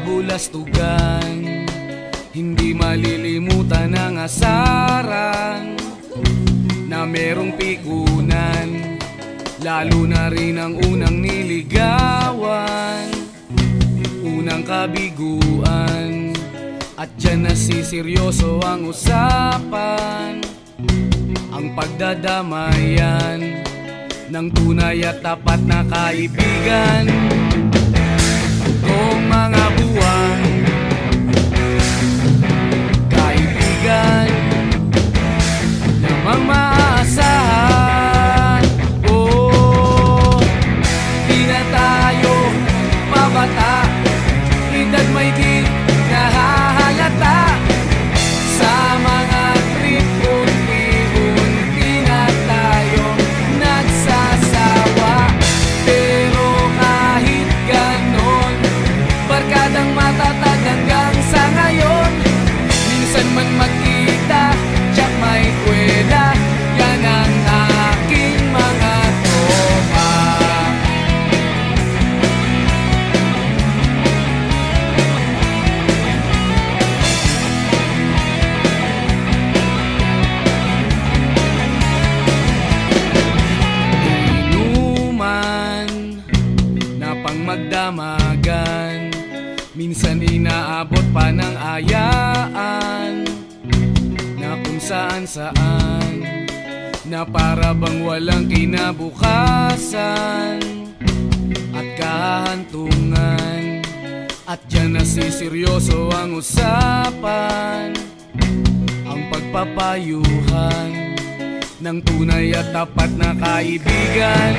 kabulastugan, hindi malilimutan ang asaran na merong pikunan, lalo na rin ang unang niligawan, unang kabiguan. At dyan nasiseryoso ang usapan, ang pagdadamayan ng tunay at tapat na kaibigan. Kung mga buwan, kaibigan namang maaasahan. Oh, di na tayo mabata, edad may di nahahalata. Sa mga trip, unti-unti na tayong nagsasawa. Pero kahit ganon, barkadang matatag hanggang sa ngayon. Minsan man magkita, tsak may kwela, yan ang aking mga tropa. Inuman na pang magdamagan, minsan inaabot pa ng ayaan, na kung saan-saan, na para bang walang kinabukasan at kahantungan. At dyan nasiseryoso ang usapan, ang pagpapayuhan ng tunay at tapat na kaibigan.